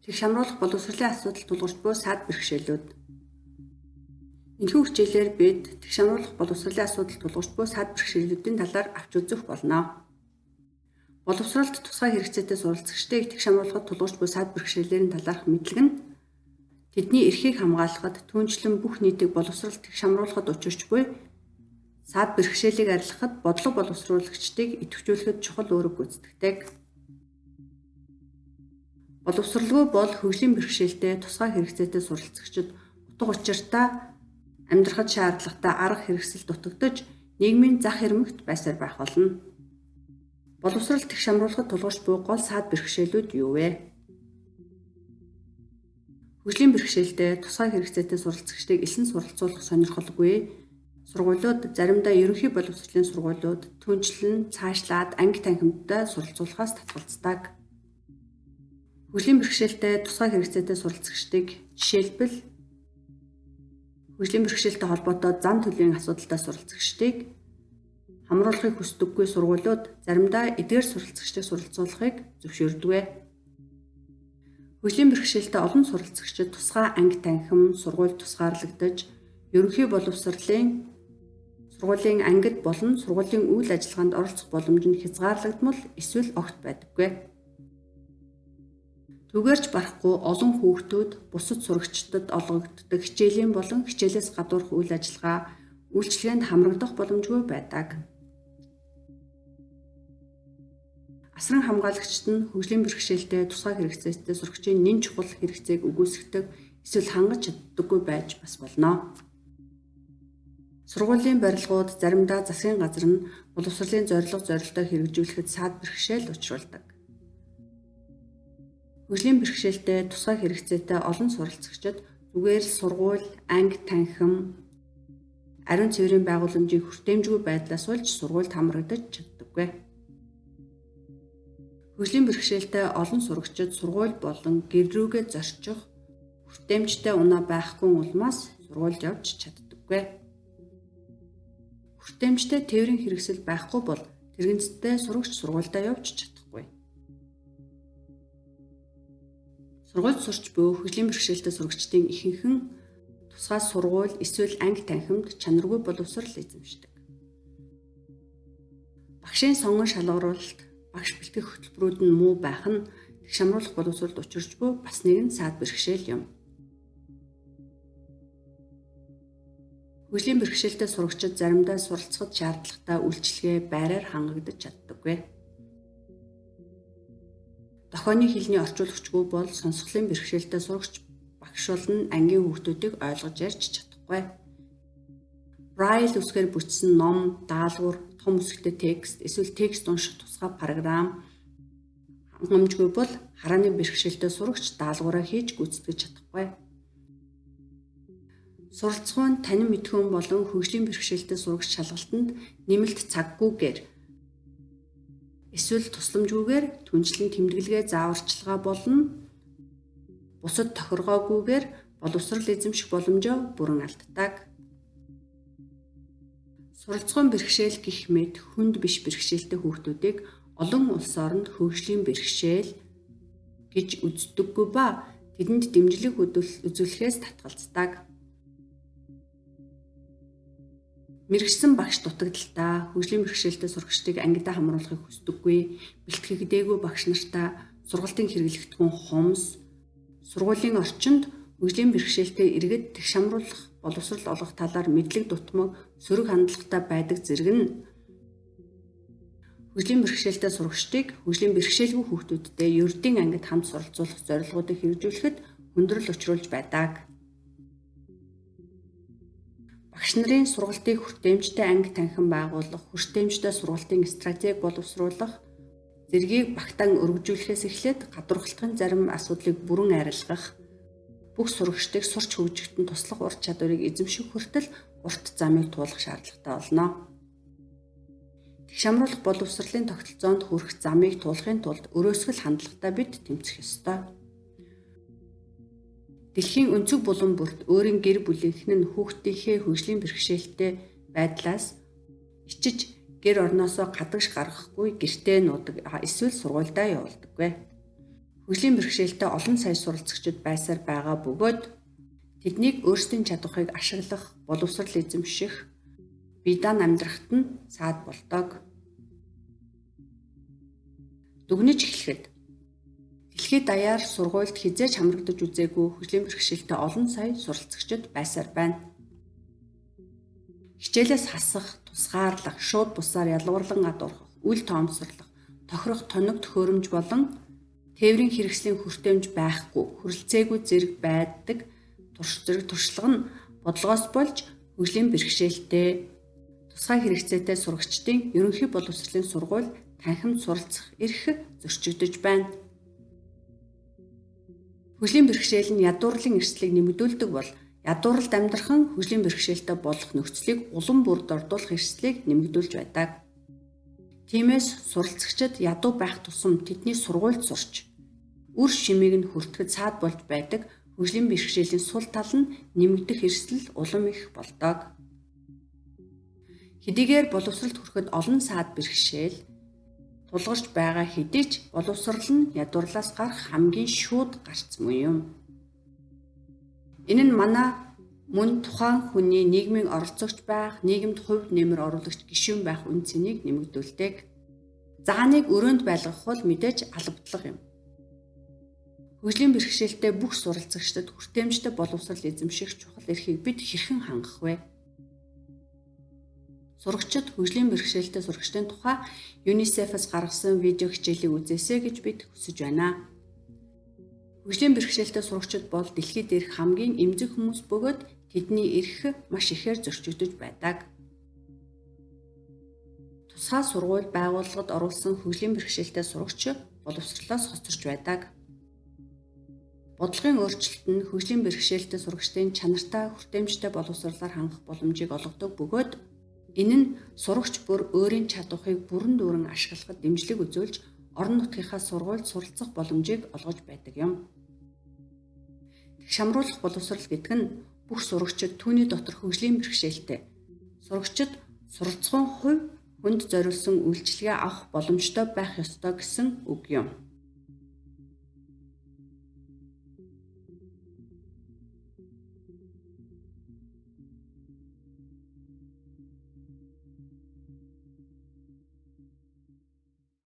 Тэг шамруулах боловсролын асуудал тулгарч буй саад бэрхшээлүүд. Энэхүү хичээлээр бид тэг шамруулах боловсролын асуудал тулгарч буй саад бэрхшээлүүдийн талаар авч үзэх болно. Боловсролд тусгай хэрэгцээтэй суралцагчдыг тэг шамруулахад тулгарч буй саад бэрхшээлэрийн талаарх мэдлэг нь тэдний эрхийг хамгаалахад түүнчлэн бүх нийтийг боловсролд тэг шамруулахад учирч буй саад бэрхшээлийг арилгахад бодлого боловсруулагчдыг идэвхжүүлэхэд чухал үүрэг гүйцэтгэдэг. Боловсролгүй бол хөгжлийн бэрхшээлтэй тусгай хэрэгцээтэй суралцагчид утга учиртай амьдрахад шаардлагатай арга хэрэгсэл дутагдж нийгмийн зах хэрмэгт байсаар байх болно. Боловсрол тэг шамруулахад тулгарч буй гол саад бэрхшээлүүд юу вэ? Хөгжлийн бэрхшээлтэй тусгай хэрэгцээтэй суралцагчдыг элсэн суралцуулах сонирхолгүй сургуулиуд заримдаа ерөнхий боловсролын сургуулиуд түнчлэн цаашлаад анги танхимдтай суралцуулахаас татгалздаг. Хөгжлийн бэрхшээлтэй тусгай хэрэгцээтэй суралцагчдыг жишээлбэл хөгжлийн бэрхшээлтэй холбоотой зан төлөвийн асуудалтай суралцагчдыг хамруулахыг хүсдэггүй сургуулиуд заримдаа эдгээр суралцагчдыг суралцуулахыг зөвшөөрдөг. Хөгжлийн бэрхшээлтэй олон суралцагчид тусгай анги танхим сургуульд тусгаарлагдаж ерөнхий боловсролын сургуулийн ангид болон сургуулийн үйл ажиллагаанд оролцох боломж нь хязгаарлагдмал эсвэл огт байдаггүй. Түгээрч барахгүй олон хүүхдүүд бусад сурагчдад олгогддог хичээлийн болон хичээлээс гадуурх үйл ажиллагаа үйлчилгээнд хамрагдах боломжгүй байдаг. Асран хамгаалагчид нь хөгжлийн бэрхшээлтэй тусгай хэрэгцээтэй сурагчийн нэн чухал хэрэгцээг үгүйсгдэг эсвэл хангаж чаддаггүй байж бас болно. Сургуулийн барилгууд заримдаа засгийн газар нь боловсролын зорилготой хэрэгжүүлэхэд саад бэрхшээл учруулдаг. Хөгжлийн бэрхшээлтэй тусгай хэрэгцээтэй олон суралцагчид зүгээр сургууль, анги танхим, ариун цэврийн байгууламжийг хүртээмжгүй байдлаас болж сургуульд хамрагдаж чаддаггүй. Хөгжлийн бэрхшээлтэй олон сурагчид сургууль болон гэр рүүгээ зорчих хүртээмжтэй унаа байхгүй улмаас сургуульд явж чаддаггүй. Хүртээмжтэй тээврийн хэрэгсэл байхгүй бол тэрэгцтэй сурагч сургуульдаа явж чадахгүй. Сургуульд сурч буй хөгжлийн бэрхшээлтэй сурагчдын ихэнх нь тусгай сургууль эсвэл анги танхимд чанаргүй боловсрол эзэмшдэг. Багшийн сонгон шалгаруулалт, багш бэлтгэх хөтөлбөрүүд нь муу байх нь тэг шамруулах боловсролд учирч буй бас нэгэн саад бэрхшээл юм. Хөгжлийн бэрхшээлтэй сурагчид заримдаа суралцахад шаардлагатай үйлчилгээ байраар хангагдаж чаддаггүй. Дохойны хэлний орчуулагчгүй бол сонсголын бэрхшээлтэй сурагч багш болно ангийн хүүхдүүдийг ойлгож ярьж чадахгүй. Braille үсгээр бүтсэн ном, даалгавар, том үсэгтэй текст, эсвэл текст унших тусгай програм хангамжгүй бол харааны бэрхшээлтэй сурагч даалгавраа хийж гүйцэтгэж чадахгүй. Суралцгуун танин мэдхүүн болон хөгжлийн бэрхшээлтэй сурагч шалгалтанд нэмэлт цаггүйгээр эсвэл тусламжгүйгээр түнчлэн тэмдэглэгээ зааварчилгаа болон бусад тохиргоогүйгээр боловсрол эзэмших боломжоо бүрэн алддаг. Суралцгуун бэрхшээл гэх мэт хүнд биш бэрхшээлтэй хүүхдүүдийг олон улс оронд хөгжлийн бэрхшээл гэж үздэггүй ба тэдэнд дэмжлэг үзүүлэхээс татгалздаг. Мэргэжсэн багш дутагдaltaа хөгжлийн бэрхшээлтэй сурагчдыг ангидаа хамруулахыг хүсдэггүй, бэлтгэгдээгүй багш нартаа сургалтын хэрэглэгдэхүүн хумс, сургуулийн орчинд хөгжлийн бэрхшээлтэй иргэд тэг шамруулах боловсрол олгох талаар мэдлэг дутмаг, сөрөг хандлагатай байдаг зэрэг нь хөгжлийн бэрхшээлтэй сурагчдыг хөгжлийн бэрхшээлгүй хүүхдүүдтэй ердийн ангид хамт суралцуулах зорилгоодыг хэрэгжүүлэхэд хүндрэл учруулж байдаг. Багш нарын сургалтыг хүртээмжтэй анги танхим байгуулах, хүртээмжтэй сургалтын стратеги боловсруулах зэргийг багтаан өргөжүүлэхээс эхлээд гадуурхалтын зарим асуудлыг бүрэн арилгах, бүх сурагчдыг сурч хөгжихдээ туслах ур чадварыг эзэмших хүртэл урт замыг туулах шаардлагатай болно. Тэг шамруулах боловсролын тогтолцоонд хүрэх замыг туулахын тулд өрөөсгөл хандлагатай бид тэмцэх ёстой. Дэлхийн өнцөг булан бүрт өөрийн гэр бүлийнх нь хүүхдийнхээ хөгжлийн бэрхшээлтэй байдлаас ичиж гэр орноосоо гадагш гаргахгүй гэртээ нуудаг эсвэл сургуульдаа явуулдаггүй. хөгжлийн бэрхшээлтэй олон сая суралцагчид байсаар байгаа бөгөөд тэднийг өөрсдийн чадварыг ашиглах, боловсрол эзэмших, бие даан амьдрахад нь саад болдог. Дүгнэж эхлэхэд дэлхийд даяар сургуульд хизээж хамрагдаж үзээгүй хөгжлийн бэрхшээлтэй олон сая суралцагчид байсаар байна. Хичээлээс хасах, тусгаарлах, шууд бусаар ялгуурлан гадуурхах, үл тоомсорлох, тохирох тоног төхөөрөмж болон тээврийн хэрэгслийн хүртээмж байхгүй, хүрэлцээгүй зэрэг байдаг зэрэг туршлага нь бодлогоос болж хөгжлийн бэрхшээлтэй тусгай хэрэгцээтэй сурагчдын ерөнхий боловсролын сургууль танхимд суралцах эрх зөрчигдөж байна. Хөгжлийн бэрхшээл нь ядуурлын эрсдлийг нэмэгдүүлдэг бол ядууралд амьдрахан хөгжлийн бэрхшээлтэй болох нөхцөлийг улам бүрд ордуулах эрсдлийг нэмэгдүүлж байдаг. Тиймээс суралцагчид ядуу байх тусам тэдний сургуульд сурч үр шимийг нь хүртэхэд саад болж байдаг хөгжлийн бэрхшээлийн сул тал нь нэмэгдэх эрсдэл улам их болдог. Хэдийгээр боловсролд хүрэхэд олон саад бэрхшээл тулгарч байгаа хэдий ч боловсрол нь ядуурлаас гарах хамгийн шууд гарцмун юм. Энэ нь манай мөн тухайн хүний нийгмийн оролцогч байх, нийгэмд хувь нэмэр оруулагч гишүүн байх үн цэнийг нэмэгдүүлдэг. Зааныг өрөөнд байлгах бол мэдээж албадлага юм. Хөгжлийн бэрхшээлтэй бүх суралцагчдад хүртээмжтэй боловсрол эзэмших чухал эрхийг бид хэрхэн хангах вэ? Сурагчид хөгжлийн бэрхшээлтэй сурагчдын тухай ЮНИСЕФ-ээс гаргасан видео хичээлийг үзээсэй гэж бид хүсэж байна. Хөгжлийн бэрхшээлтэй сурагчид бол дэлхийд дээрх хамгийн эмзэг хүмүүс бөгөөд тэдний эрх маш ихээр зөрчигдөж байдаг. Тусгай сургууль байгууллагад оруулсан хөгжлийн бэрхшээлтэй сурагч боловсролоос хоцорч байдаг. Бодлогын өөрчлөлт нь хөгжлийн бэрхшээлтэй сурагчдын чанартай хүртээмжтэй боловсролоор хангах боломжийг олгодог бөгөөд энэ нь сурагч бүр өөрийн чадварыг бүрэн дүүрэн ашиглахад дэмжлэг үзүүлж орон нутгийнхаа сургуульд суралцах боломжийг олгож байдаг юм. Шамруулах боловсрол гэдэг нь бүх сурагчид түүний дотор хөгжлийн бэрхшээлтэй сурагчид суралцсан хувь хүнд зориулсан үйлчилгээ авах боломжтой байх ёстой гэсэн үг юм.